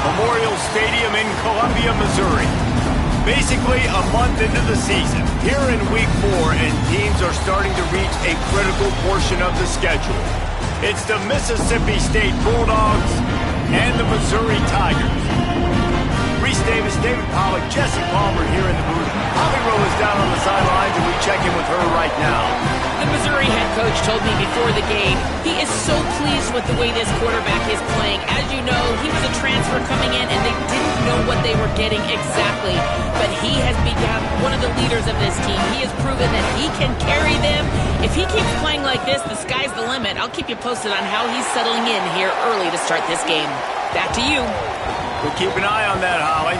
Memorial Stadium in Columbia, Missouri. Basically a month into the season, here in Week 4, and teams are starting to reach a critical portion of the schedule. It's the Mississippi State Bulldogs and the Missouri Tigers. Reese Davis, David Pollack, Jesse Palmer here in the booth. Holly Rowe is down on the sidelines, and we check in with her right now. The Missouri head coach told me before the game he is so pleased with the way this quarterback is playing. As you know, he was a transfer coming in, and they didn't know what they were getting exactly. But he has become one of the leaders of this team. He has proven that he can carry them. If he keeps playing like this, the sky's the limit. I'll keep you posted on how he's settling in here early to start this game. Back to you. We'll keep an eye on that, Holly.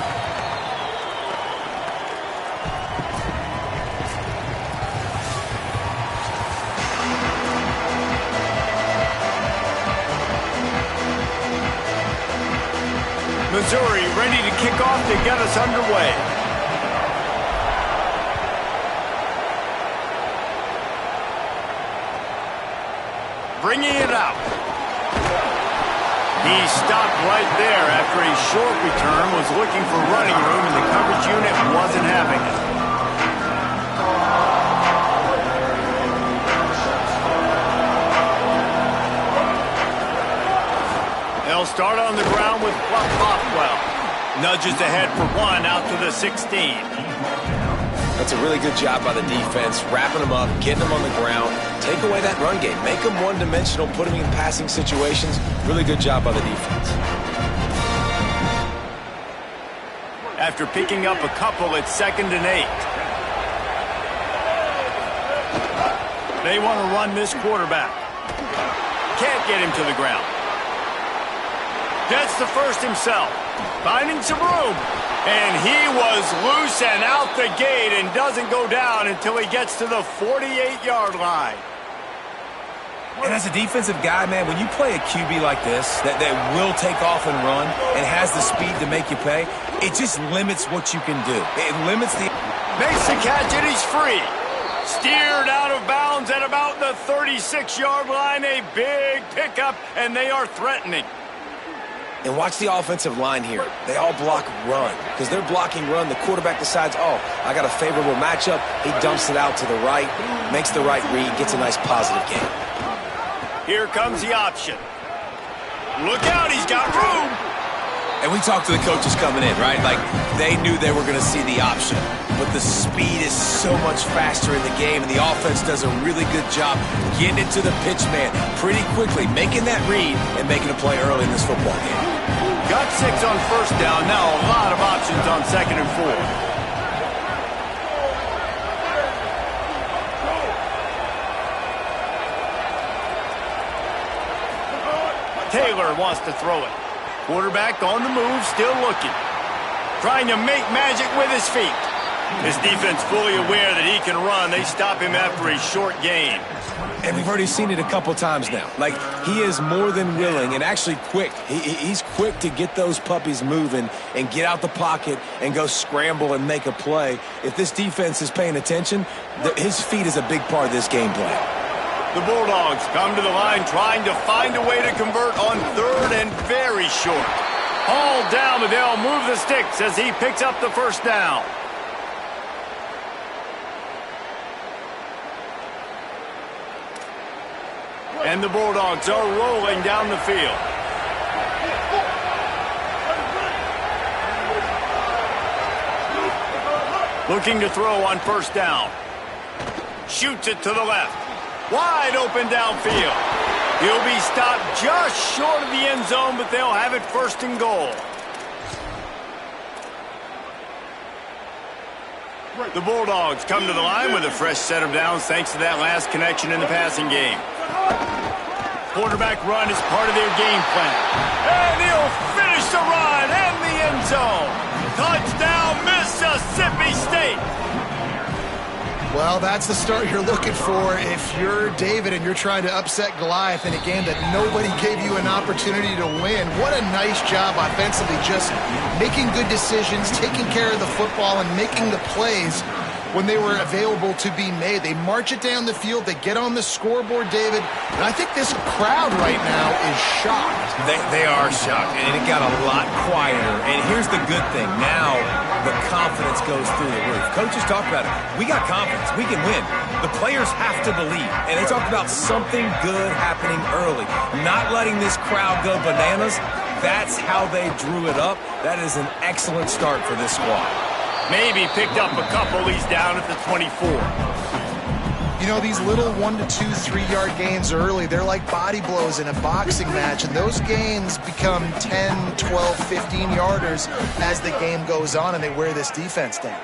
Missouri ready to kick off to get us underway. Bringing it out. He stopped right there after a short return, was looking for running room, and the coverage unit wasn't having it. They'll start on the ground with Buck Hopwell. Nudges ahead for one out to the 16. That's a really good job by the defense, wrapping them up, getting them on the ground. Take away that run game. Make them one-dimensional, put them in passing situations. Really good job by the defense. After picking up a couple, it's 2nd and 8. They want to run this quarterback. Can't get him to the ground. Gets the first himself. Finding some room. And he was loose and out the gate and doesn't go down until he gets to the 48-yard line. And as a defensive guy, man, when you play a QB like this that will take off and run and has the speed to make you pay, it just limits what you can do. It limits the... Makes the catch and he's free. Steered out of bounds at about the 36-yard line. A big pickup, and they are threatening. And watch the offensive line here. They all block run. Because they're blocking run, the quarterback decides, oh, I got a favorable matchup. He dumps it out to the right, makes the right read, gets a nice positive gain. Here comes the option. Look out, he's got room. And we talked to the coaches coming in, right? Like, they knew they were going to see the option. But the speed is so much faster in the game, and the offense does a really good job getting it to the pitch man pretty quickly, making that read and making a play early in this football game. Got 6 on first down. Now a lot of options on 2nd and 4. Taylor wants to throw it. Quarterback on the move, still looking. Trying to make magic with his feet. His defense fully aware that he can run. They stop him after a short gain. And we've already seen it a couple times now. Like, he is more than willing and actually quick. He's quick to get those puppies moving and get out the pocket and go scramble and make a play. If this defense is paying attention, his feet is a big part of this game plan. The Bulldogs come to the line trying to find a way to convert on 3rd and very short. Hauled down, but they'll move the sticks as he picks up the first down. And the Bulldogs are rolling down the field. Looking to throw on first down. Shoots it to the left. Wide open downfield. He'll be stopped just short of the end zone, but they'll have it 1st and goal. The Bulldogs come to the line with a fresh set of downs thanks to that last connection in the passing game. Quarterback run is part of their game plan. And he'll finish the run and the end zone. Touchdown, Mississippi State. Well, that's the start you're looking for if you're David and you're trying to upset Goliath in a game that nobody gave you an opportunity to win. What a nice job offensively, just making good decisions, taking care of the football, and making the plays when they were available to be made. They march it down the field. They get on the scoreboard, David. And I think this crowd right now is shocked. They are shocked, and it got a lot quieter. And here's the good thing. Now the confidence goes through the roof. Coaches talk about it. We got confidence. We can win. The players have to believe. And they talked about something good happening early. Not letting this crowd go bananas. That's how they drew it up. That is an excellent start for this squad. Maybe picked up a couple. He's down at the 24. You know, these little 1 to 2, 3-yard gains early, they're like body blows in a boxing match, and those gains become 10, 12, 15-yarders as the game goes on, and they wear this defense down.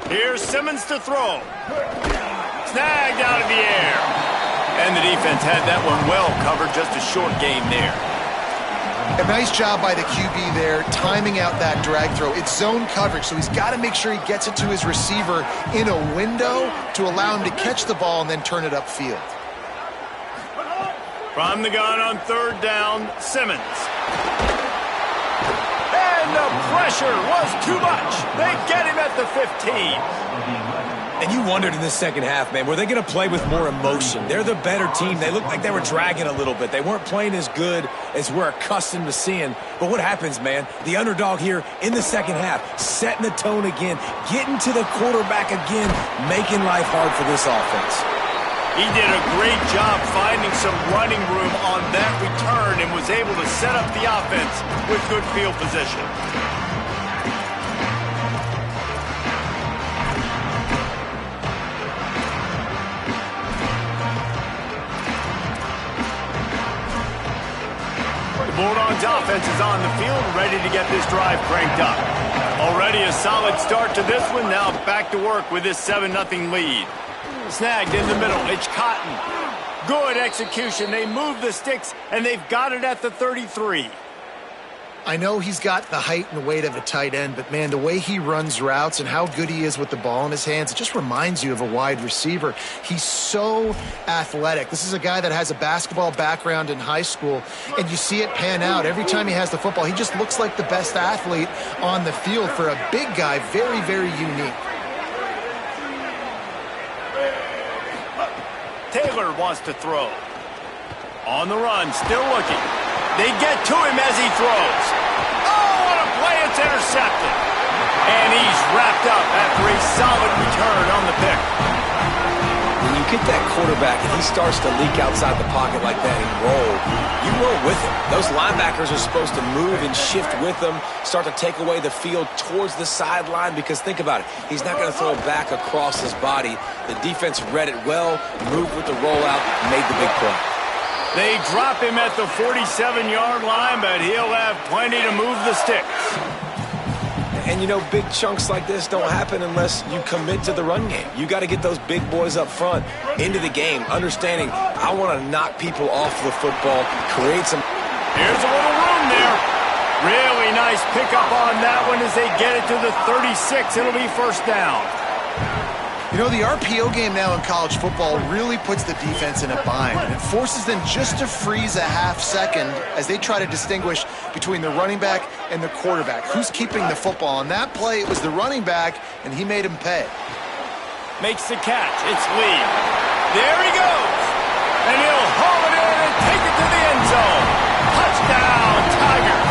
Here's Simmons to throw. Snagged out of the air. And the defense had that one well covered, just a short gain there. A nice job by the QB there, timing out that drag throw. It's zone coverage, so he's got to make sure he gets it to his receiver in a window to allow him to catch the ball and then turn it upfield. From the gun on third down, Simmons. And the pressure was too much. They get him at the 15. And you wondered in this second half, man, were they going to play with more emotion? They're the better team. They looked like they were dragging a little bit. They weren't playing as good as we're accustomed to seeing. But what happens, man? The underdog here in the second half, setting the tone again, getting to the quarterback again, making life hard for this offense. He did a great job finding some running room on that return and was able to set up the offense with good field position. The Bulldogs offense is on the field, ready to get this drive cranked up. Already a solid start to this one. Now back to work with this 7-0 lead. Snagged in the middle. It's Cotton. Good execution. They move the sticks, and they've got it at the 33. I know he's got the height and weight of a tight end, but, man, the way he runs routes and how good he is with the ball in his hands, it just reminds you of a wide receiver. He's so athletic. This is a guy that has a basketball background in high school, and you see it pan out. Every time he has the football, he just looks like the best athlete on the field. For a big guy, very, very unique. Taylor wants to throw. On the run, still looking. They get to him as he throws. Oh, what a play. It's intercepted. And he's wrapped up after a solid return on the pick. When you get that quarterback and he starts to leak outside the pocket like that and roll, you roll with him. Those linebackers are supposed to move and shift with him, start to take away the field towards the sideline, because think about it. He's not going to throw it back across his body. The defense read it well, moved with the rollout, made the big play. They drop him at the 47-yard line, but he'll have plenty to move the sticks. And, you know, big chunks like this don't happen unless you commit to the run game. You got to get those big boys up front into the game, understanding I want to knock people off the football, create some... Here's a little room there. Really nice pickup on that one as they get it to the 36. It'll be first down. You know, the RPO game now in college football really puts the defense in a bind, and it forces them just to freeze a half second as they try to distinguish between the running back and the quarterback. Who's keeping the football? On that play, it was the running back, and he made him pay. Makes the catch. It's Lee. There he goes. And he'll haul it in and take it to the end zone. Touchdown, Tigers.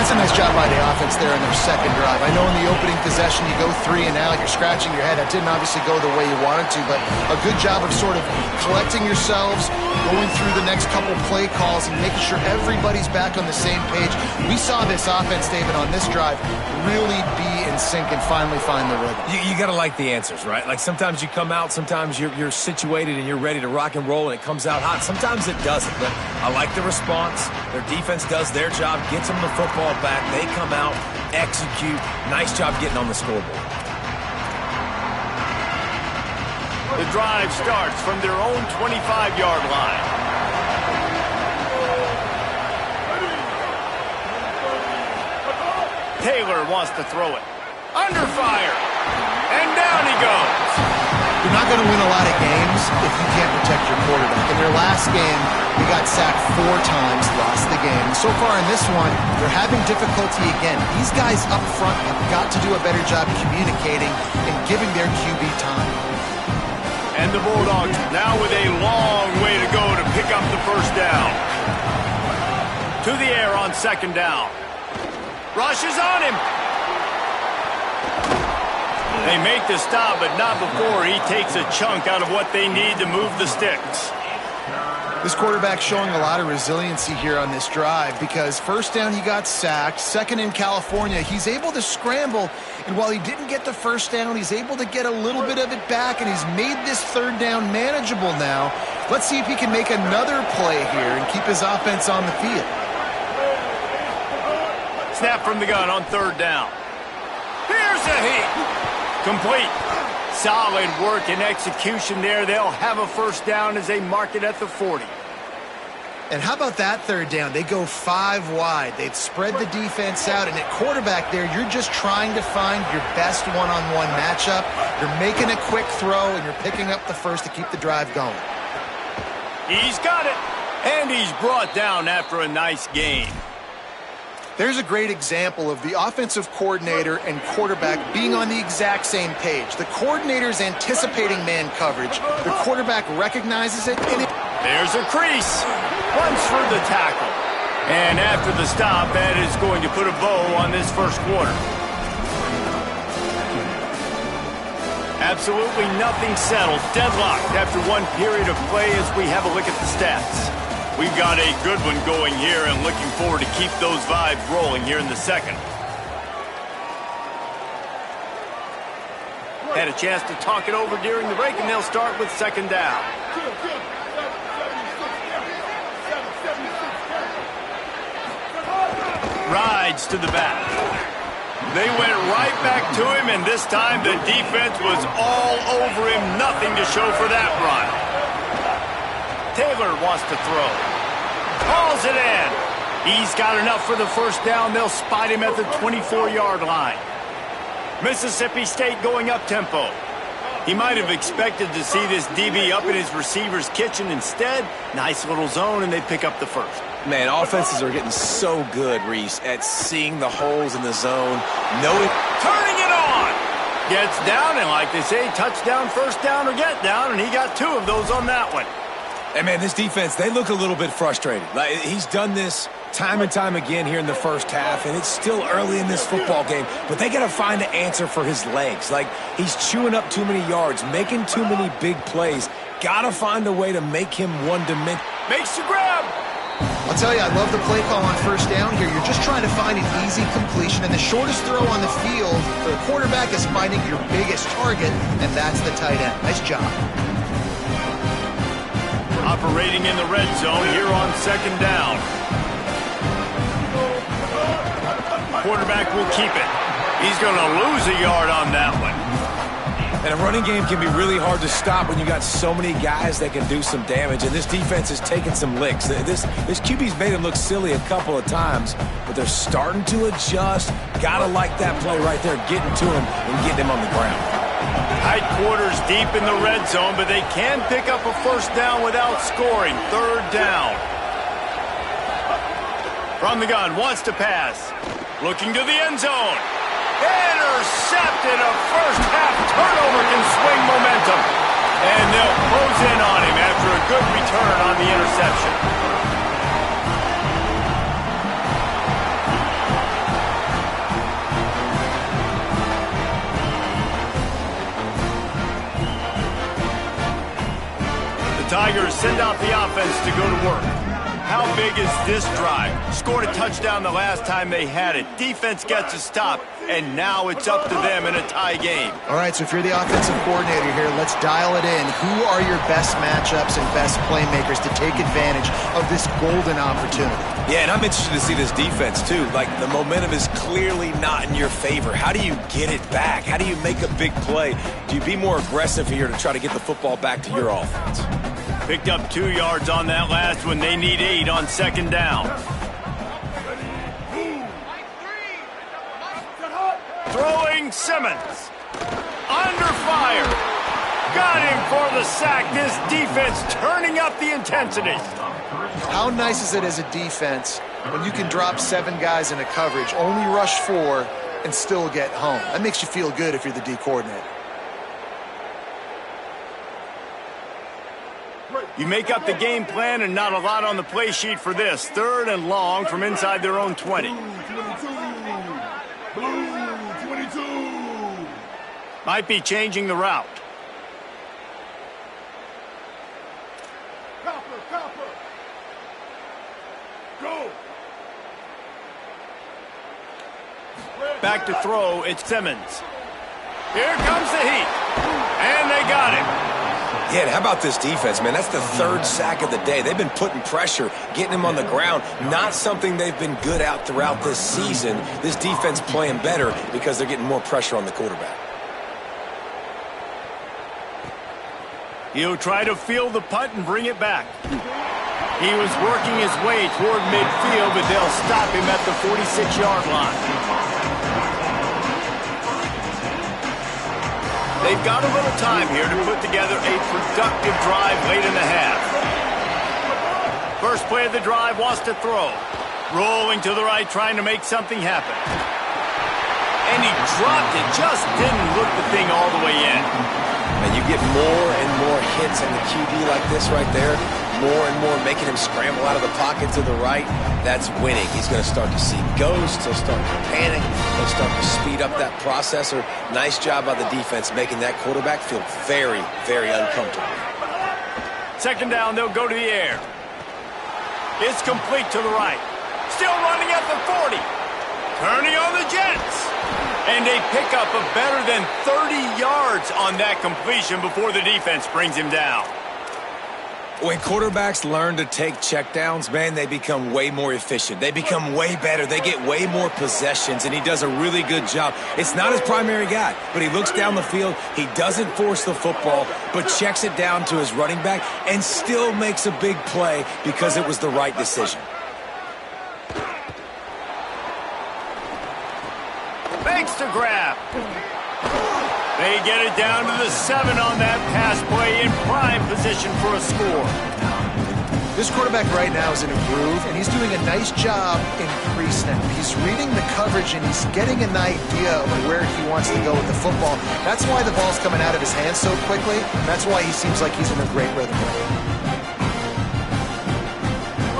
That's a nice job by the offense there in their second drive. I know in the opening possession you go 3 and out, you're scratching your head. That didn't obviously go the way you wanted to, but a good job of sort of collecting yourselves, going through the next couple play calls and making sure everybody's back on the same page. We saw this offense, David, on this drive really be in sync and finally find the rhythm. You got to like the answers, right? Like sometimes you come out, sometimes you're situated and you're ready to rock and roll and it comes out hot. Sometimes it doesn't, but I like the response. Their defense does their job, gets them the football back. They come out, execute. Nice job getting on the scoreboard. The drive starts from their own 25-yard line. Taylor wants to throw it. Under fire. And down he goes. You're not going to win a lot of games if you can't protect your quarterback. In their last game, they got sacked 4 times, lost the game. And so far in this one, they're having difficulty again. These guys up front have got to do a better job communicating and giving their QB time. And the Bulldogs now with a long way to go to pick up the first down. To the air on second down. Rush is on him. They make the stop, but not before he takes a chunk out of what they need to move the sticks. This quarterback showing a lot of resiliency here on this drive because first down he got sacked, second in California, he's able to scramble, and while he didn't get the first down, he's able to get a little bit of it back, and he's made this third down manageable now. Let's see if he can make another play here and keep his offense on the field. Snap from the gun on third down. Here's a hit. Complete. Solid work and execution there. They'll have a first down as they mark it at the 40. And how about that third down? They go 5 wide. They've spread the defense out, and at quarterback there, you're just trying to find your best one-on-one matchup. You're making a quick throw, and you're picking up the first to keep the drive going. He's got it. And he's brought down after a nice game. There's a great example of the offensive coordinator and quarterback being on the exact same page. The coordinator's anticipating man coverage. The quarterback recognizes it. And there's a crease. Runs for the tackle. And after the stop, that is going to put a bow on this first quarter. Absolutely nothing settled. Deadlocked after one period of play as we have a look at the stats. We've got a good one going here and looking forward to keep those vibes rolling here in the second. Had a chance to talk it over during the break, and they'll start with second down. Rides to the back. They went right back to him, and this time the defense was all over him. Nothing to show for that run. Taylor wants to throw. Calls it in. He's got enough for the first down. They'll spot him at the 24-yard line. Mississippi State going up-tempo. He might have expected to see this DB up in his receiver's kitchen. Instead, nice little zone, and they pick up the first. Man, offenses are getting so good, Reese, at seeing the holes in the zone. Turning it on. Gets down, and like they say, touchdown, first down, or get down, and he got 2 of those on that one. And, man, this defense, they look a little bit frustrated. Like, he's done this time and time again here in the first half, and it's still early in this football game, but they got to find an answer for his legs. Like, he's chewing up too many yards, making too many big plays. Got to find a way to make him one-dimensional. Makes the grab. I'll tell you, I love the play call on first down here. You're just trying to find an easy completion, and the shortest throw on the field for the quarterback is finding your biggest target, and that's the tight end. Nice job. Operating in the red zone here on second down. Quarterback will keep it. He's going to lose a yard on that one. And a running game can be really hard to stop when you got so many guys that can do some damage, and this defense is taking some licks. This QB's made him look silly a couple of times, but they're starting to adjust. Gotta like that play right there, getting to him and getting him on the ground. Tight quarters deep in the red zone, but they can pick up a first down without scoring. Third down. From the gun, wants to pass. Looking to the end zone. Intercepted. A first-half turnover can swing momentum. And they'll close in on him after a good return on the interception. Tigers send out the offense to go to work. How big is this drive? Scored a touchdown the last time they had it. Defense gets a stop, and now it's up to them in a tie game. All right, so if you're the offensive coordinator here, let's dial it in. Who are your best matchups and best playmakers to take advantage of this golden opportunity? Yeah, and I'm interested to see this defense, too. Like, the momentum is clearly not in your favor. How do you get it back? How do you make a big play? Do you be more aggressive here to try to get the football back to your offense? Picked up 2 yards on that last one. They need 8 on second down. Throwing Simmons. Under fire. Got him for the sack. This defense turning up the intensity. How nice is it as a defense when you can drop 7 guys in a coverage, only rush 4, and still get home? That makes you feel good if you're the D coordinator. You make up the game plan and not a lot on the play sheet for this. 3rd and long from inside their own 20. Might be changing the route. Go. Back to throw, it's Simmons. Here comes the heat. And they got him. Yeah, and how about this defense, man? That's the 3rd sack of the day. They've been putting pressure, getting him on the ground. Not something they've been good at throughout this season. This defense playing better because they're getting more pressure on the quarterback. He'll try to field the punt and bring it back. He was working his way toward midfield, but they'll stop him at the 46-yard line. They've got a little time here to put together a productive drive late in the half. First play of the drive wants to throw. Rolling to the right, trying to make something happen. And he dropped it, just didn't look the thing all the way in. And you get more and more hits on the QB like this right there, more and more making him scramble out of the pocket to the right. That's winning. He's going to start to see ghosts. He'll start to panic. He'll start to speed up that processor. Nice job by the defense making that quarterback feel very, very uncomfortable. 2nd down, they'll go to the air. It's complete to the right. Still running at the 40. Turning on the Jets. And a pickup of better than 30 yards on that completion before the defense brings him down. When quarterbacks learn to take checkdowns, man, they become way more efficient. They become way better. They get way more possessions, and he does a really good job. It's not his primary guy, but he looks down the field. He doesn't force the football, but checks it down to his running back and still makes a big play because it was the right decision. Makes the grab. They get it down to the 7 on that pass play in prime position for a score. This quarterback right now is in a groove, and he's doing a nice job in pre-snap. He's reading the coverage, and he's getting an idea of where he wants to go with the football. That's why the ball's coming out of his hands so quickly. That's why he seems like he's in a great rhythm.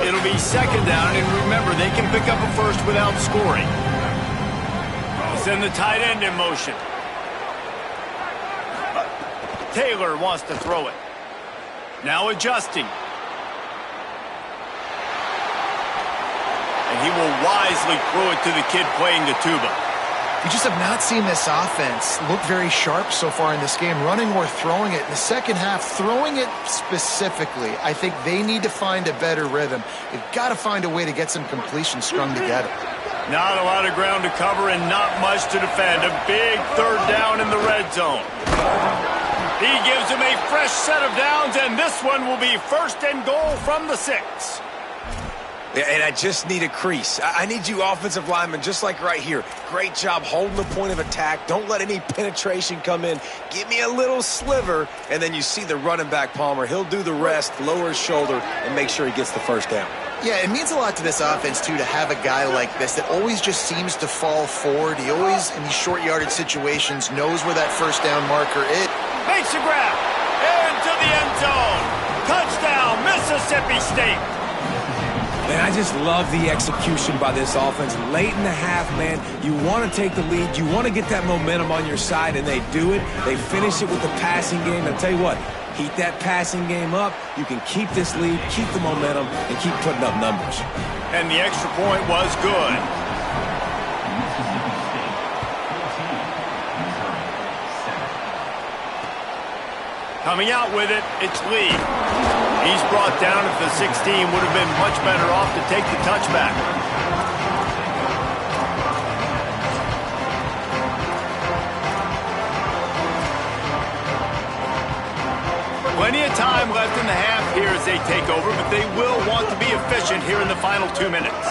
It'll be 2nd down, and remember, they can pick up a first without scoring. Send the tight end in motion. Taylor wants to throw it. Now adjusting. And he will wisely throw it to the kid playing the tuba. We just have not seen this offense look very sharp so far in this game, running or throwing it. In the second half, throwing it specifically, I think they need to find a better rhythm. They've got to find a way to get some completions strung together. Not a lot of ground to cover and not much to defend. A big 3rd down in the red zone. He gives him a fresh set of downs, and this one will be 1st and goal from the 6. Yeah, and I just need a crease. I need you offensive linemen, just like right here. Great job holding the point of attack. Don't let any penetration come in. Give me a little sliver, and then you see the running back, Palmer. He'll do the rest, lower his shoulder, and make sure he gets the 1st down. Yeah, it means a lot to this offense, too, to have a guy like this that always just seems to fall forward. He always, in these short yardage situations, knows where that 1st down marker is. Makes a grab. Into the end zone. Touchdown, Mississippi State. Man, I just love the execution by this offense. Late in the half, man, you want to take the lead. You want to get that momentum on your side, and they do it. They finish it with the passing game. I'll tell you what, heat that passing game up. You can keep this lead, keep the momentum, and keep putting up numbers. And the extra point was good. Coming out with it, it's Lee. He's brought down at the 16. Would have been much better off to take the touchback. Plenty of time left in the half here as they take over, but they will want to be efficient here in the final 2 minutes.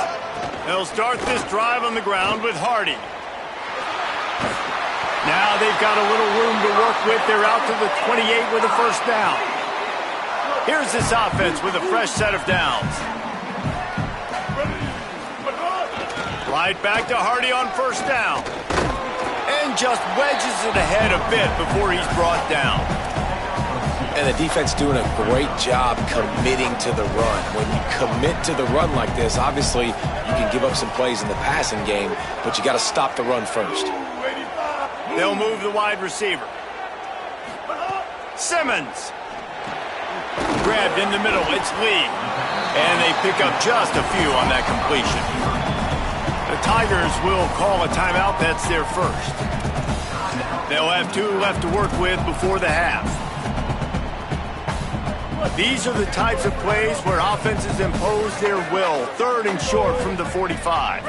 They'll start this drive on the ground with Hardy. Now they've got a little room to work with. They're out to the 28 with a first down. Here's this offense with a fresh set of downs. Right back to Hardy on first down. And just wedges it ahead a bit before he's brought down. And the defense doing a great job committing to the run. When you commit to the run like this, obviously you can give up some plays in the passing game, but you got to stop the run first. They'll move the wide receiver. Simmons. Grabbed in the middle. It's Lee. And they pick up just a few on that completion. The Tigers will call a timeout. That's their first. They'll have 2 left to work with before the half. These are the types of plays where offenses impose their will. 3rd and short from the 45.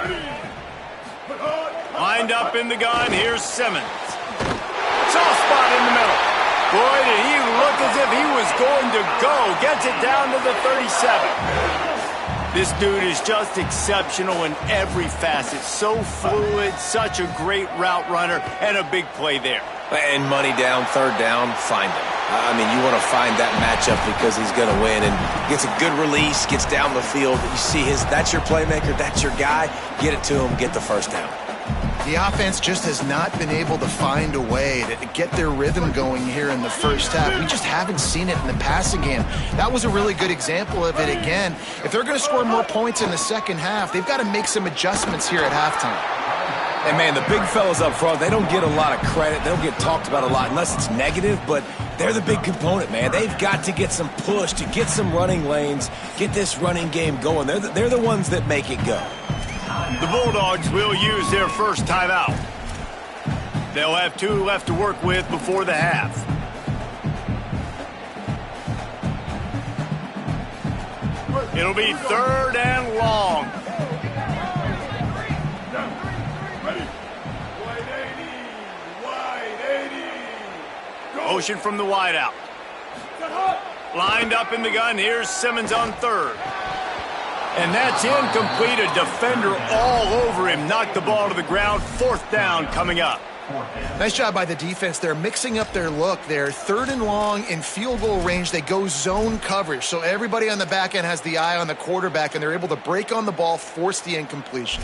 Lined up in the gun, here's Simmons. Soft spot in the middle. Boy, did he look as if he was going to go. Gets it down to the 37. This dude is just exceptional in every facet. So fluid, such a great route runner, and a big play there. And money down, 3rd down, find him. I mean, you want to find that matchup because he's going to win. And gets a good release, gets down the field. You see that's your playmaker, that's your guy. Get it to him, get the first down. The offense just has not been able to find a way to get their rhythm going here in the first half. We just haven't seen it in the passing game. That was a really good example of it again. If they're going to score more points in the second half, they've got to make some adjustments here at halftime. And, man, the big fellas up front, they don't get a lot of credit. They don't get talked about a lot unless it's negative, but they're the big component, man. They've got to get some push, to get some running lanes, get this running game going. They're the ones that make it go. The Bulldogs will use their first timeout. They'll have 2 left to work with before the half. It'll be 3rd and long. Motion from the wideout. Lined up in the gun. Here's Simmons on 3rd. And that's incomplete. A defender all over him. Knocked the ball to the ground. 4th down coming up. Nice job by the defense. They're mixing up their look. They're 3rd and long in field goal range. They go zone coverage. So everybody on the back end has the eye on the quarterback, and they're able to break on the ball, force the incompletion.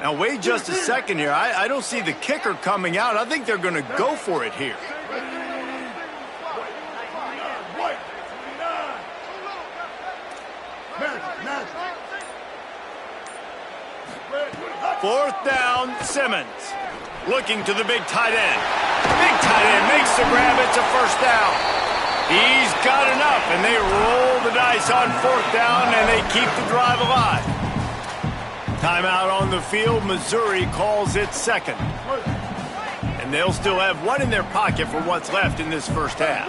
Now, wait just a second here. I don't see the kicker coming out. I think they're going to go for it here. Fourth down, Simmons. Looking to the big tight end. Big tight end makes the grab. It's a first down. He's got enough, and they roll the dice on 4th down, and they keep the drive alive. Timeout on the field. Missouri calls it 2nd. And they'll still have 1 in their pocket for what's left in this first half.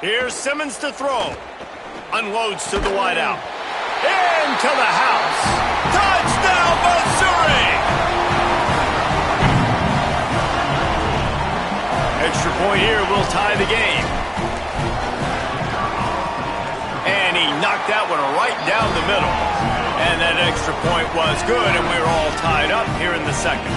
Here's Simmons to throw. Unloads to the wideout. Into the house. Touchdown, Missouri! Extra point here will tie the game. And he knocked that one right down the middle. And that extra point was good, and we're all tied up here in the second.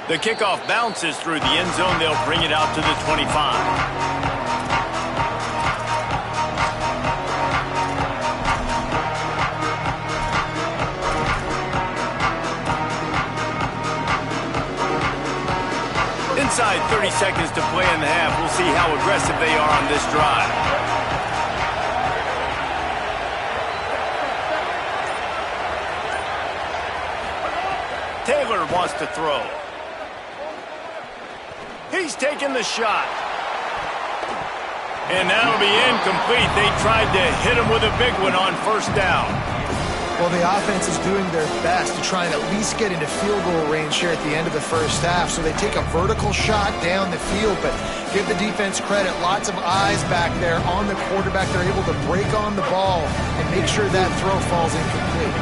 The kickoff bounces through the end zone. They'll bring it out to the 25. Inside 30 seconds to play in the half. We'll see how aggressive they are on this drive. Taylor wants to throw. He's taking the shot. And that'll be incomplete. They tried to hit him with a big one on first down. Well, the offense is doing their best to try and at least get into field goal range here at the end of the first half. So they take a vertical shot down the field, but give the defense credit. Lots of eyes back there on the quarterback. They're able to break on the ball and make sure that throw falls incomplete.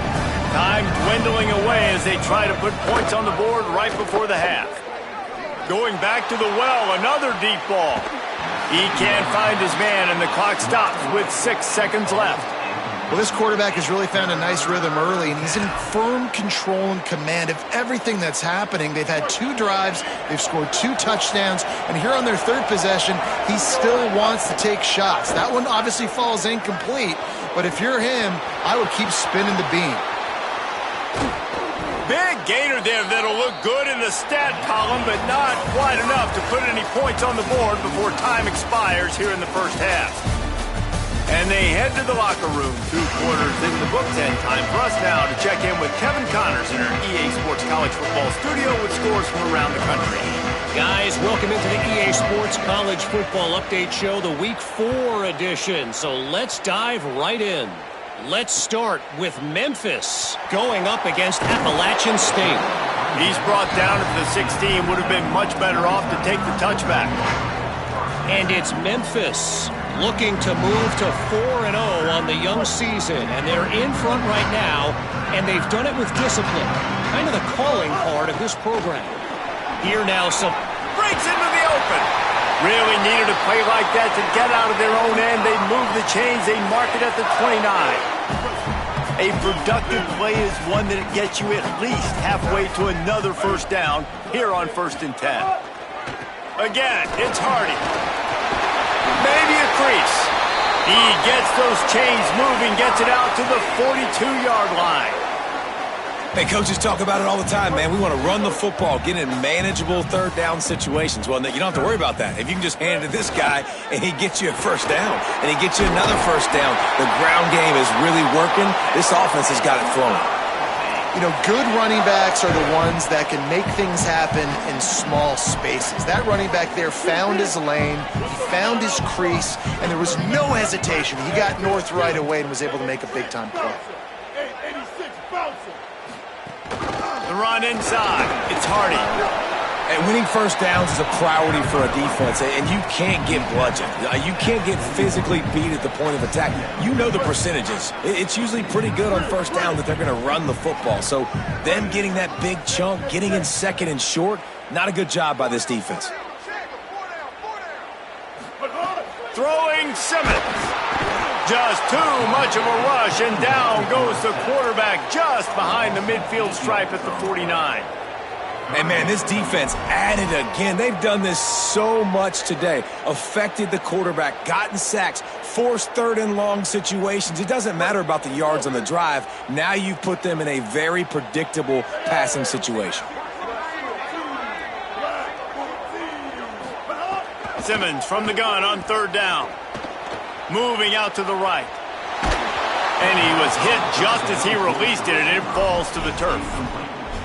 Time dwindling away as they try to put points on the board right before the half. going back to the well, another deep ball. He can't find his man, and the clock stops with 6 seconds left. Well, this quarterback has really found a nice rhythm early, and he's in firm control and command of everything that's happening. They've had 2 drives, they've scored 2 touchdowns, and here on their 3rd possession, he still wants to take shots. That one obviously falls incomplete, but if you're him, I would keep spinning the beam. Big gainer there that'll look good in the stat column, but not quite enough to put any points on the board before time expires here in the first half. And they head to the locker room, 2 quarters in the books, and time for us now to check in with Kevin Connors in our EA Sports College Football studio with scores from around the country. Guys, welcome into the EA Sports College Football Update Show, the Week 4 edition. So let's dive right in. Let's start with Memphis going up against Appalachian State. He's brought down at the 16, would have been much better off to take the touchback. And it's Memphis looking to move to 4-0 on the young season, and they're in front right now, and they've done it with discipline, kind of the calling part of this program. Here now, some breaks into the open. Really needed a play like that to get out of their own end. They move the chains, they mark it at the 29. A productive play is one that gets you at least halfway to another first down here on 1st and 10. Again, it's Hardy. Maybe a crease. He gets those chains moving, gets it out to the 42-yard line. Hey, coaches talk about it all the time, man. We want to run the football, get in manageable 3rd down situations. Well, you don't have to worry about that. If you can just hand it to this guy and he gets you a first down and he gets you another first down, the ground game is really working. This offense has got it flowing. You know, good running backs are the ones that can make things happen in small spaces. That running back there found his lane, he found his crease, and there was no hesitation. He got north right away and was able to make a big-time play. The run inside. It's Hardy. And winning first downs is a priority for a defense, and you can't get bludgeoned. You can't get physically beat at the point of attack. You know the percentages. It's usually pretty good on first down that they're going to run the football. So them getting that big chunk, getting in 2nd and short, not a good job by this defense. Throwing Simmons. Just too much of a rush, and down goes the quarterback just behind the midfield stripe at the 49. And, man, this defense added again. They've done this so much today. Affected the quarterback, gotten sacks, forced 3rd and long situations. It doesn't matter about the yards on the drive. Now you've put them in a very predictable passing situation. Simmons from the gun on 3rd down. Moving out to the right. And he was hit just as he released it, and it falls to the turf.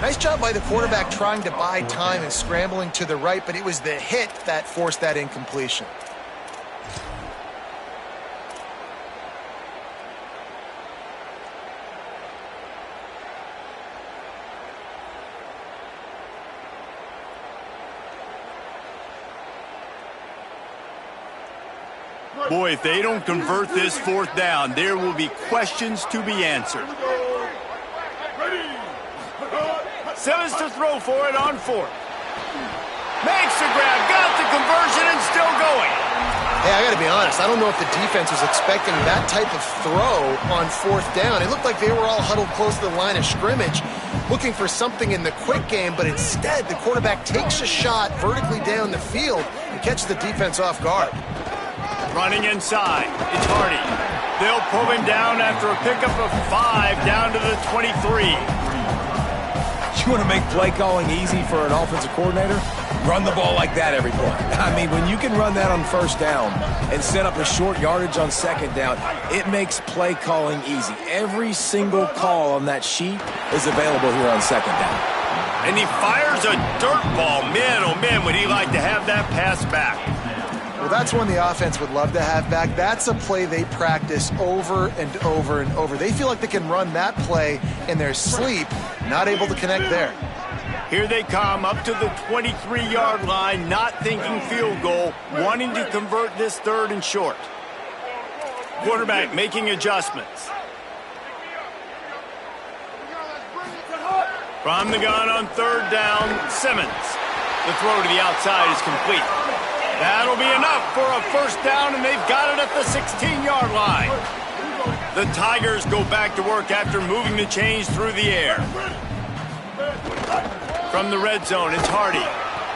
Nice job by the quarterback trying to buy time and scrambling to the right, but it was the hit that forced that incompletion. Boy, if they don't convert this 4th down, there will be questions to be answered. Simmons to throw for it on 4th. Makes the grab, got the conversion, and still going. Hey, I got to be honest. I don't know if the defense was expecting that type of throw on 4th down. It looked like they were all huddled close to the line of scrimmage, looking for something in the quick game, but instead the quarterback takes a shot vertically down the field and catches the defense off guard. Running inside, it's Hardy. They'll pull him down after a pickup of 5 down to the 23. You want to make play calling easy for an offensive coordinator? Run the ball like that every play. I mean, when you can run that on 1st down and set up a short yardage on 2nd down, it makes play calling easy. Every single call on that sheet is available here on 2nd down. And he fires a dirt ball. Man, oh man, would he like to have that pass back. Well, that's one the offense would love to have back. That's a play they practice over and over and over. They feel like they can run that play in their sleep, not able to connect there. Here they come up to the 23-yard line, not thinking field goal, wanting to convert this 3rd and short. Quarterback making adjustments. From the gun on 3rd down, Simmons. The throw to the outside is complete. That'll be enough for a first down, and they've got it at the 16-yard line. The Tigers go back to work after moving the chains through the air. From the red zone, it's Hardy.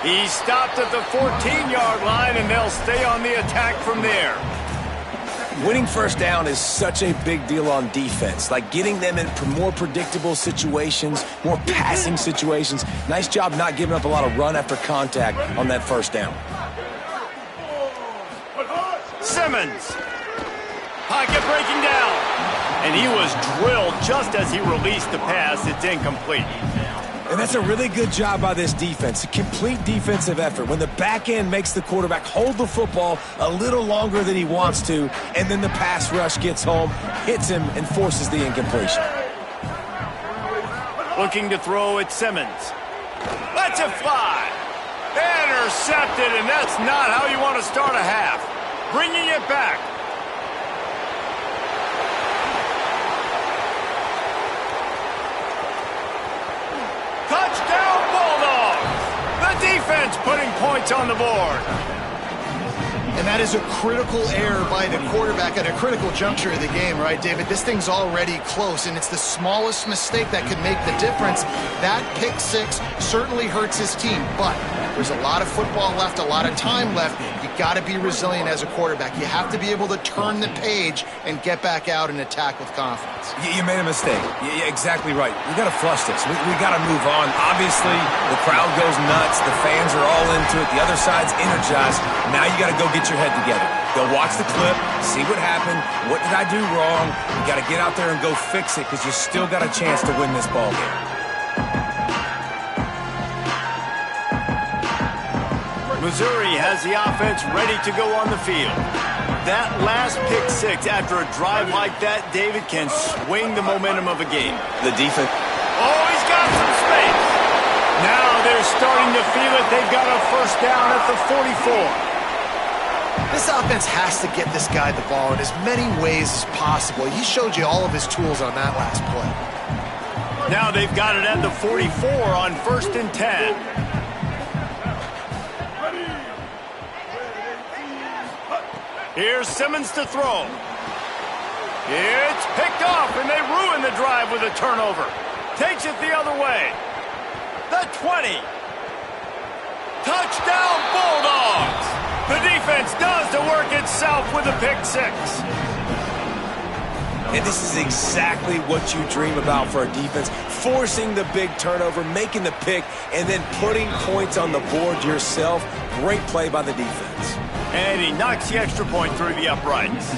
He's stopped at the 14-yard line, and they'll stay on the attack from there. Winning first down is such a big deal on defense. Like getting them in more predictable situations, more passing situations. Nice job not giving up a lot of run after contact on that first down. Simmons. Pocket breaking down. And he was drilled just as he released the pass. It's incomplete. And that's a really good job by this defense. A complete defensive effort. When the back end makes the quarterback hold the football a little longer than he wants to, and then the pass rush gets home, hits him, and forces the incompletion. Looking to throw at Simmons. Let's it fly. Intercepted, and that's not how you want to start a half. Bringing it back. Touchdown, Bulldogs! The defense putting points on the board. And that is a critical error by the quarterback at a critical juncture of the game, right, David? This thing's already close, and it's the smallest mistake that could make the difference. That pick six certainly hurts his team, but there's a lot of football left, a lot of time left. You got to be resilient as a quarterback. You have to be able to turn the page and get back out and attack with confidence. You made a mistake. You're exactly right. We got to flush this. We got to move on. Obviously, the crowd goes nuts. The fans are all into it. The other side's energized. Now you got to go get your head together. Go watch the clip, see what happened. What did I do wrong? You got to get out there and go fix it because you still got a chance to win this ball game. Missouri has the offense ready to go on the field. That last pick six after a drive like that, David, can swing the momentum of a game. The defense. Oh, he's got some space. Now they're starting to feel it. They've got a first down at the 44. This offense has to get this guy the ball in as many ways as possible. He showed you all of his tools on that last play. Now they've got it at the 44 on 1st and 10. Here's Simmons to throw. It's picked off, and they ruin the drive with a turnover. Takes it the other way. The 20. Touchdown, Bulldogs! The defense does the work itself with a pick six. And this is exactly what you dream about for a defense. Forcing the big turnover, making the pick, and then putting points on the board yourself. Great play by the defense. And he knocks the extra point through the uprights.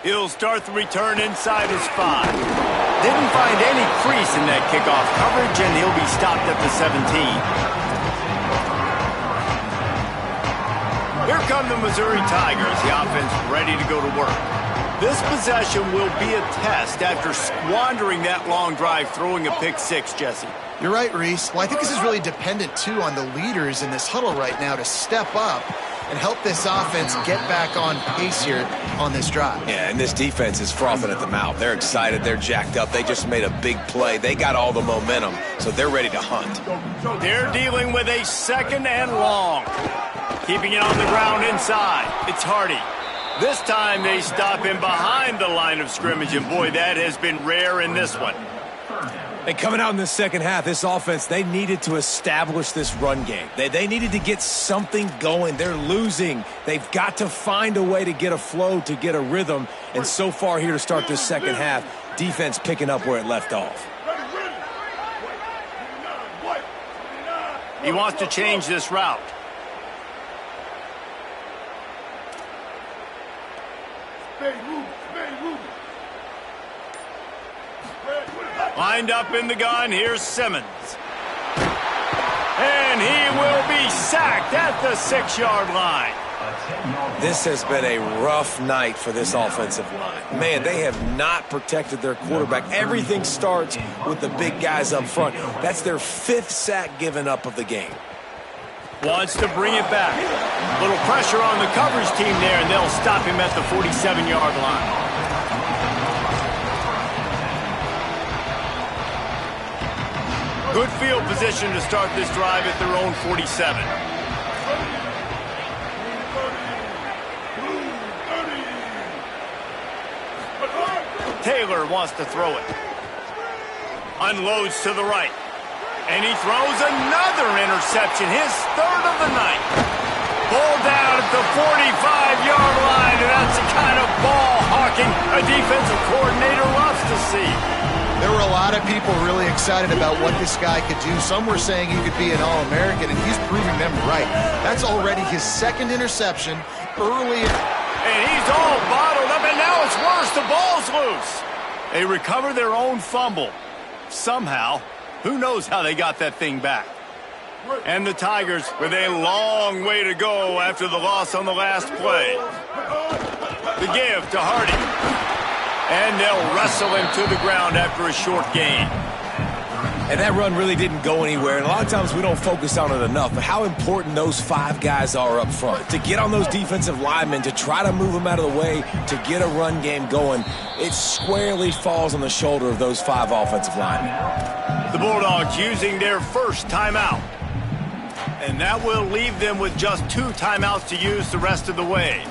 He'll start the return inside his 5. Didn't find any crease in that kickoff coverage, and he'll be stopped at the 17. Here come the Missouri Tigers, the offense ready to go to work. This possession will be a test after squandering that long drive, throwing a pick six, Jesse. You're right, Reese. Well, I think this is really dependent, too, on the leaders in this huddle right now to step up and help this offense get back on pace here on this drive. Yeah, and this defense is frothing at the mouth. They're excited. They're jacked up. They just made a big play. They got all the momentum, so they're ready to hunt. They're dealing with a 2nd and long. Keeping it on the ground inside. It's Hardy. This time they stop him behind the line of scrimmage, and boy, that has been rare in this one. And coming out in the second half, this offense, they needed to establish this run game. They needed to get something going. They're losing. They've got to find a way to get a flow, to get a rhythm. And so far here to start this second half, defense picking up where it left off. He wants to change this route. Lined up in the gun, here's Simmons. And he will be sacked at the 6-yard line. This has been a rough night for this offensive line. Man, they have not protected their quarterback. Everything starts with the big guys up front. That's their 5th sack given up of the game. Wants to bring it back. Little pressure on the coverage team there, and they'll stop him at the 47-yard line. Good field position to start this drive at their own 47. Taylor wants to throw it. Unloads to the right. And he throws another interception, his third of the night. Ball down at the 45-yard line, and that's the kind of ball hawking a defensive coordinator loves to see. There were a lot of people really excited about what this guy could do. Some were saying he could be an All-American, and he's proving them right. That's already his second interception early. And he's all bottled up, and now it's worse. The ball's loose. They recover their own fumble. Somehow, who knows how they got that thing back. And the Tigers with a long way to go after the loss on the last play. The give to Hardy. And they'll wrestle him to the ground after a short gain. And that run really didn't go anywhere. And a lot of times we don't focus on it enough. But how important those 5 guys are up front. To get on those defensive linemen, to try to move them out of the way, to get a run game going, it squarely falls on the shoulder of those 5 offensive linemen. The Bulldogs using their first timeout. And that will leave them with just 2 timeouts to use the rest of the way.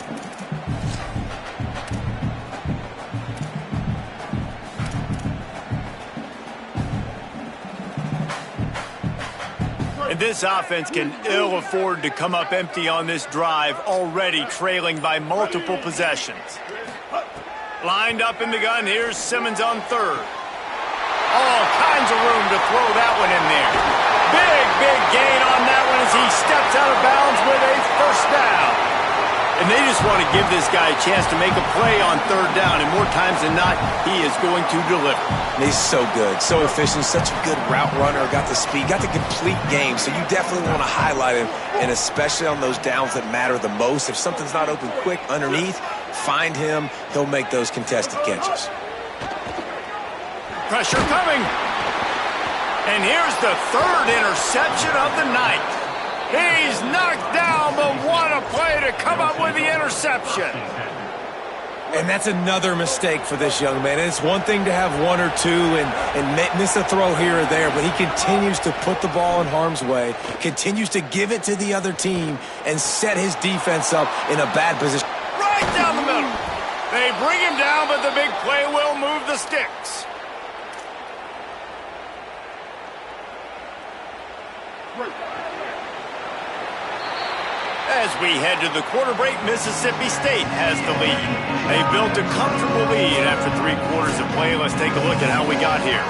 And this offense can ill afford to come up empty on this drive, already trailing by multiple possessions. Lined up in the gun, here's Simmons on third. All kinds of room to throw that one in there. Big gain on that one as he steps out of bounds with a first down. And they just want to give this guy a chance to make a play on third down, and more times than not, he is going to deliver. And he's so good, so efficient, such a good route runner, got the speed, got the complete game, so you definitely want to highlight him, and especially on those downs that matter the most. If something's not open quick underneath, find him, he'll make those contested catches. Pressure coming. And here's the third interception of the night. He's knocked down, but what a play to come up with the interception. And that's another mistake for this young man. It's one thing to have 1 or 2 and miss a throw here or there, but he continues to put the ball in harm's way, continues to give it to the other team, and set his defense up in a bad position. Right down the middle. They bring him down, but the big play will move the sticks. As we head to the quarter break, Mississippi State has the lead. They built a comfortable lead after 3 quarters of play. Let's take a look at how we got here.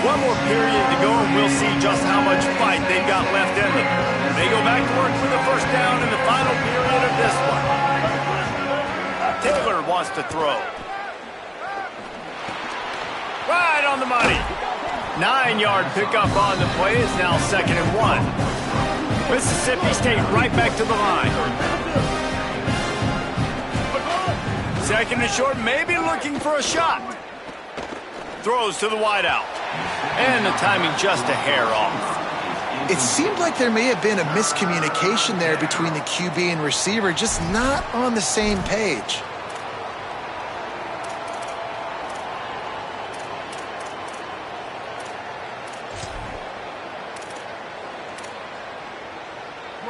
One more period to go, and we'll see just how much fight they've got left in them. They go back to work for the first down in the final period of this one. Taylor wants to throw. Right on the money. 9-yard pickup on the play. Is now 2nd and 1. Mississippi State right back to the line. 2nd and short, maybe looking for a shot. Throws to the wideout. And the timing just a hair off. It seemed like there may have been a miscommunication there between the QB and receiver, just not on the same page.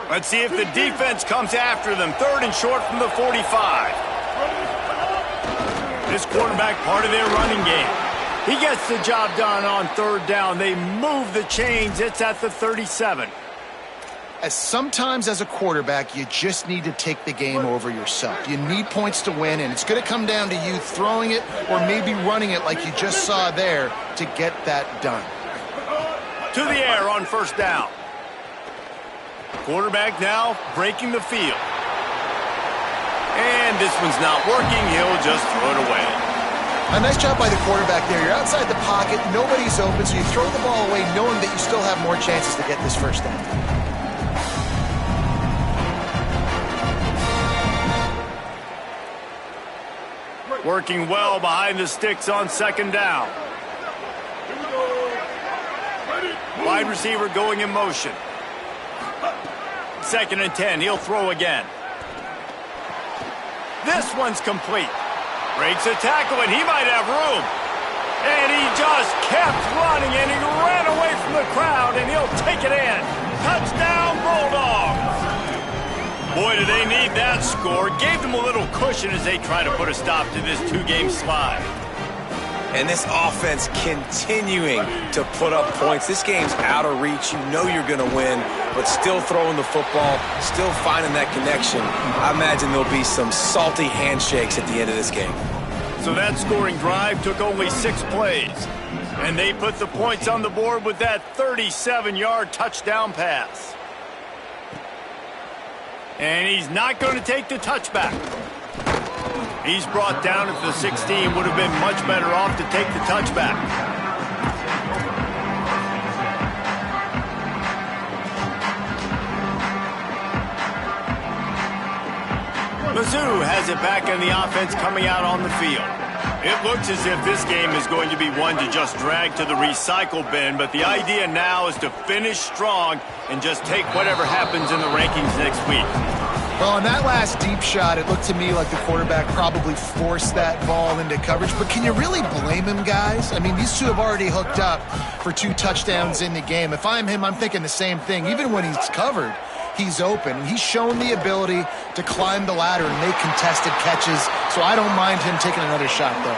Let's see if the defense comes after them. 3rd and short from the 45. This quarterback part of their running game. He gets the job done on 3rd down. They move the chains. It's at the 37. As sometimes as a quarterback, you just need to take the game over yourself. You need points to win, and it's going to come down to you throwing it or maybe running it like you just saw there to get that done. To the air on 1st down. Quarterback now breaking the field. And this one's not working. He'll just throw it away. A nice job by the quarterback there. You're outside the pocket. Nobody's open, so you throw the ball away knowing that you still have more chances to get this first down. Working well behind the sticks on 2nd down. Wide receiver going in motion. 2nd and 10. He'll throw again. This one's complete. Breaks a tackle, and he might have room. And he just kept running, and he ran away from the crowd, and he'll take it in. Touchdown, Bulldogs! Boy, do they need that score. Gave them a little cushion as they try to put a stop to this two-game slide. And this offense continuing to put up points. This game's out of reach. You know you're going to win, but still throwing the football, still finding that connection. I imagine there'll be some salty handshakes at the end of this game. So that scoring drive took only 6 plays. And they put the points on the board with that 37-yard touchdown pass. And he's not going to take the touchback. He's brought down at the 16. Would have been much better off to take the touchback. Mizzou has it back in the offense coming out on the field. It looks as if this game is going to be one to just drag to the recycle bin, but the idea now is to finish strong and just take whatever happens in the rankings next week. Well, on that last deep shot, it looked to me like the quarterback probably forced that ball into coverage. But can you really blame him, guys? I mean, these two have already hooked up for 2 touchdowns in the game. If I'm him, I'm thinking the same thing. Even when he's covered, he's open. And he's shown the ability to climb the ladder and make contested catches. So I don't mind him taking another shot there.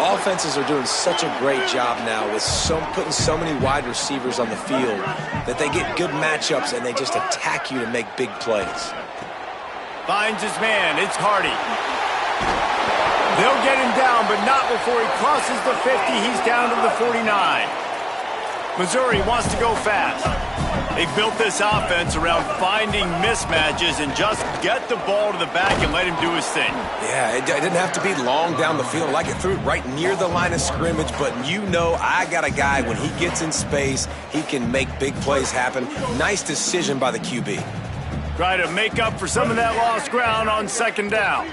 Offenses are doing such a great job now with putting so many wide receivers on the field that they get good matchups and they just attack you to make big plays. Finds his man. It's Hardy. They'll get him down, but not before he crosses the 50. He's down to the 49. Missouri wants to go fast. They built this offense around finding mismatches and just get the ball to the back and let him do his thing. Yeah, it didn't have to be long down the field. Like it threw it right near the line of scrimmage, but you know I got a guy, when he gets in space, he can make big plays happen. Nice decision by the QB. Try to make up for some of that lost ground on second down.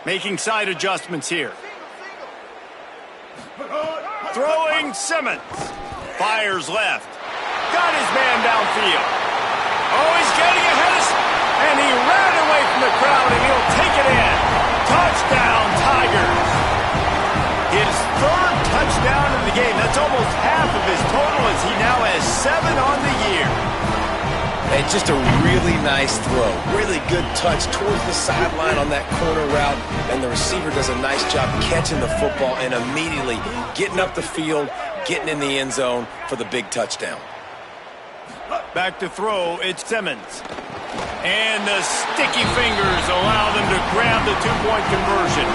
Making side adjustments here. Throwing Simmons. Fires left. Got his man downfield. Oh, he's getting ahead of... And he ran away from the crowd, and he'll take it in. Touchdown, Tigers. His 3rd touchdown of the game. That's almost half of his total, as he now has 7 on the year. And just a really nice throw. Really good touch towards the sideline on that corner route. And the receiver does a nice job catching the football and immediately getting up the field, getting in the end zone for the big touchdown. Back to throw, it's Simmons. And the sticky fingers allow them to grab the 2-point conversion.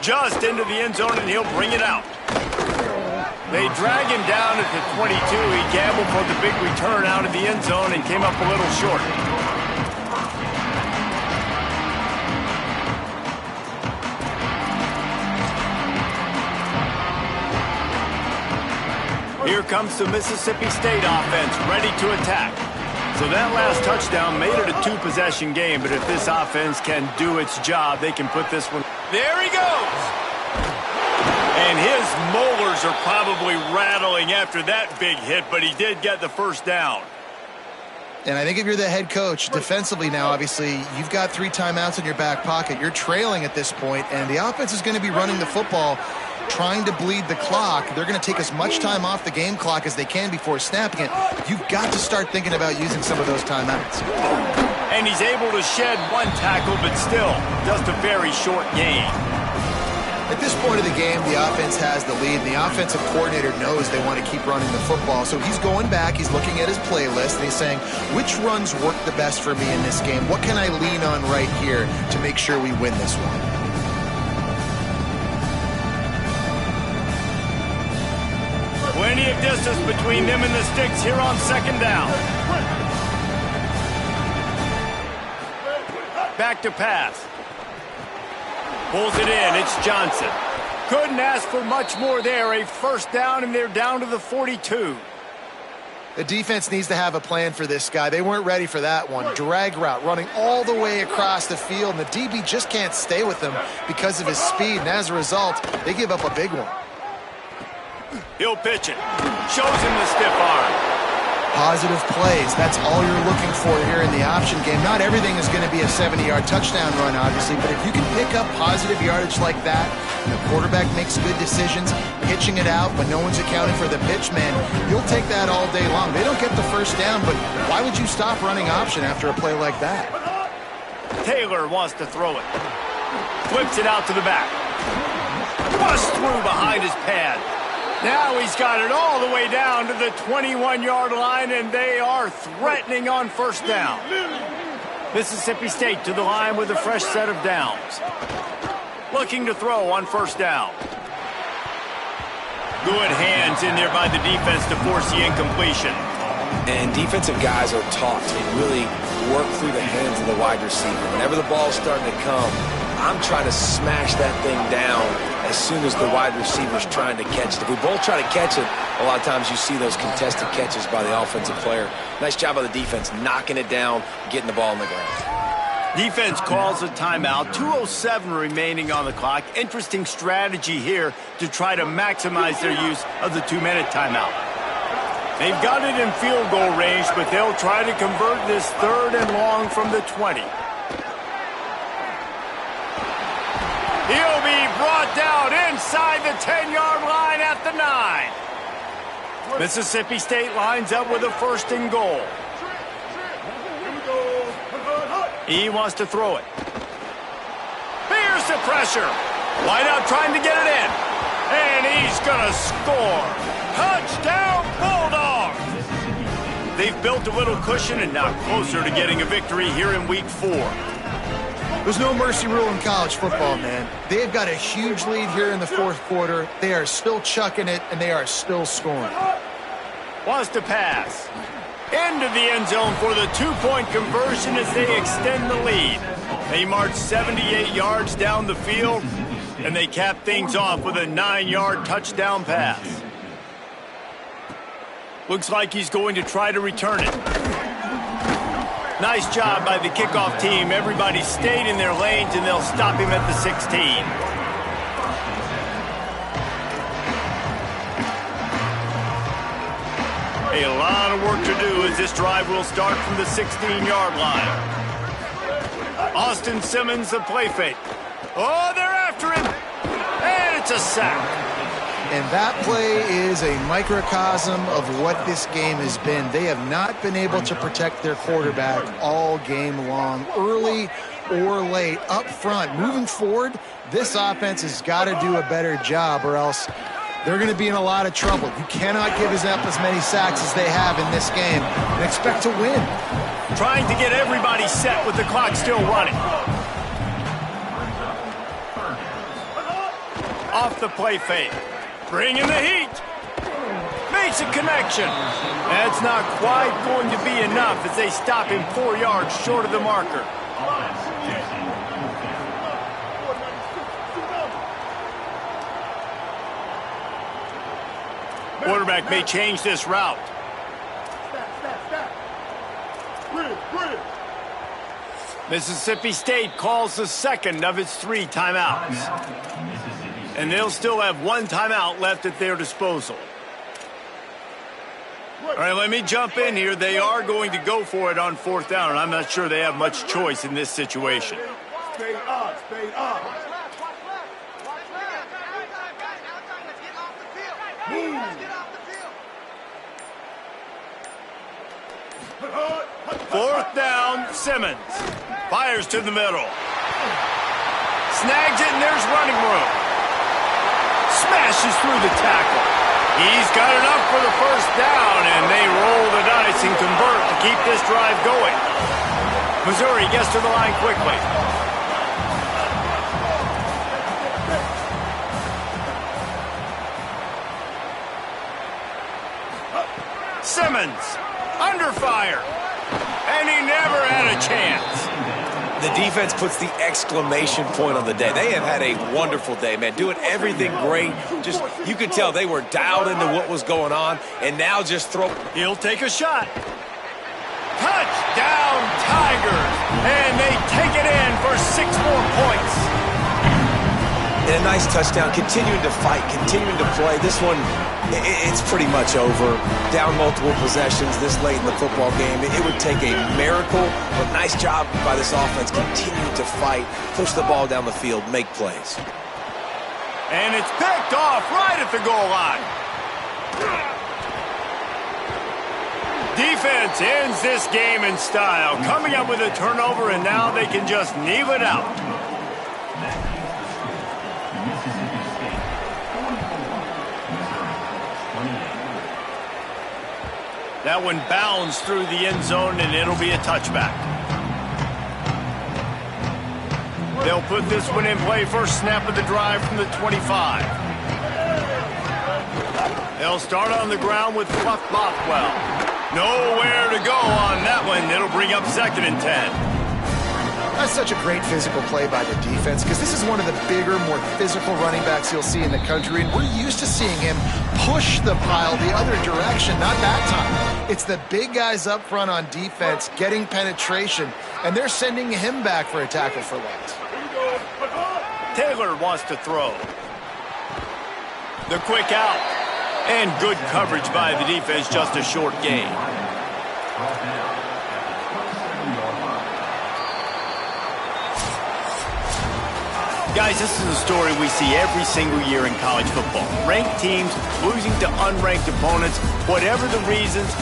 Just into the end zone, and he'll bring it out. They drag him down at the 22. He gambled for the big return out of the end zone and came up a little short. Here comes the Mississippi State offense, ready to attack. So that last touchdown made it a 2-possession game, but if this offense can do its job, they can put this one... There he goes! And his molars are probably rattling after that big hit, but he did get the first down. And I think if you're the head coach, defensively now, obviously, you've got 3 timeouts in your back pocket. You're trailing at this point, and the offense is going to be running the football, trying to bleed the clock. They're going to take as much time off the game clock as they can before snapping it. You've got to start thinking about using some of those timeouts. And he's able to shed 1 tackle, but still, just a very short gain. At this point of the game, the offense has the lead, and the offensive coordinator knows they want to keep running the football. So he's going back, he's looking at his playlist, and he's saying, which runs work the best for me in this game? What can I lean on right here to make sure we win this one? Plenty of distance between them and the sticks here on second down. Back to pass. Pulls it in. It's Johnson. Couldn't ask for much more there. A first down, and they're down to the 42. The defense needs to have a plan for this guy. They weren't ready for that one. Drag route, running all the way across the field, and the DB just can't stay with him because of his speed, and as a result, they give up a big one. He'll pitch it. Shows him the stiff arm. Positive plays. That's all you're looking for here in the option game. Not everything is going to be a 70-yard touchdown run, obviously, but if you can pick up positive yardage like that, the quarterback makes good decisions, pitching it out when no one's accounting for the pitch, man, you'll take that all day long. They don't get the first down, but why would you stop running option after a play like that? Taylor wants to throw it. Flips it out to the back. Bust through behind his pad. Now he's got it all the way down to the 21-yard line, and they are threatening on first down. Mississippi State to the line with a fresh set of downs. Looking to throw on first down. Good hands in there by the defense to force the incompletion. And defensive guys are taught to really work through the hands of the wide receiver. Whenever the ball's starting to come, I'm trying to smash that thing down as soon as the wide receiver's trying to catch it. If we both try to catch it, a lot of times you see those contested catches by the offensive player. Nice job by the defense, knocking it down, getting the ball on the ground. Defense calls a timeout. 2:07 remaining on the clock. Interesting strategy here to try to maximize their use of the 2-minute timeout. They've got it in field goal range, but they'll try to convert this 3rd and long from the 20. He'll be brought down inside the 10-yard line at the 9. Mississippi State lines up with a 1st and goal. He wants to throw it. Here's the pressure. Wideout trying to get it in. And he's going to score. Touchdown, Bulldogs! They've built a little cushion and now closer to getting a victory here in Week 4. There's no mercy rule in college football, man. They've got a huge lead here in the 4th quarter. They are still chucking it, and they are still scoring. Wants to pass. Into the end zone for the 2-point conversion as they extend the lead. They march 78 yards down the field, and they cap things off with a 9-yard touchdown pass. Looks like he's going to try to return it. Nice job by the kickoff team. Everybody stayed in their lanes, and they'll stop him at the 16. A lot of work to do as this drive will start from the 16-yard line. Austin Simmons, the play fake. Oh, they're after him. And it's a sack. And that play is a microcosm of what this game has been. They have not been able to protect their quarterback all game long, early or late, up front. Moving forward, this offense has got to do a better job or else they're going to be in a lot of trouble. You cannot give up as many sacks as they have in this game and expect to win. Trying to get everybody set with the clock still running. Off the play fake. Bringing the heat. Makes a connection. That's not quite going to be enough as they stop him 4 yards short of the marker. Quarterback may change this route. Mississippi State calls the 2nd of its 3 timeouts. And they'll still have 1 timeout left at their disposal. All right, let me jump in here. They are going to go for it on 4th down, and I'm not sure they have much choice in this situation. Stay up, stay up. Fourth down, Simmons. Fires to the middle. Snags it, and there's running room. Smashes through the tackle. He's got enough for the first down, and they roll the dice and convert to keep this drive going. Missouri gets to the line quickly. Simmons, under fire, and he never had a chance. The defense puts the exclamation point on the day. They have had a wonderful day, man, doing everything great. Just, you could tell they were dialed into what was going on, and now just throw. He'll take a shot. Touchdown, Tigers, and they take it in for 6 more points. and a nice touchdown, continuing to fight, continuing to play. This one, it's pretty much over. Down multiple possessions this late in the football game. It would take a miracle, but nice job by this offense, continuing to fight, push the ball down the field, make plays. And it's picked off right at the goal line. Defense ends this game in style, coming up with a turnover, and now they can just kneel it out. That one bounds through the end zone, and it'll be a touchback. They'll put this one in play, first snap of the drive from the 25. They'll start on the ground with Fluff Bothwell. Nowhere to go on that one. It'll bring up 2nd and 10. That's such a great physical play by the defense because this is one of the bigger, more physical running backs you'll see in the country, and we're used to seeing him push the pile the other direction, not that time. It's the big guys up front on defense getting penetration, and they're sending him back for a tackle for loss. Taylor wants to throw. The quick out. And good coverage by the defense, just a short gain. Guys, this is a story we see every single year in college football. Ranked teams losing to unranked opponents. Whatever the reasons,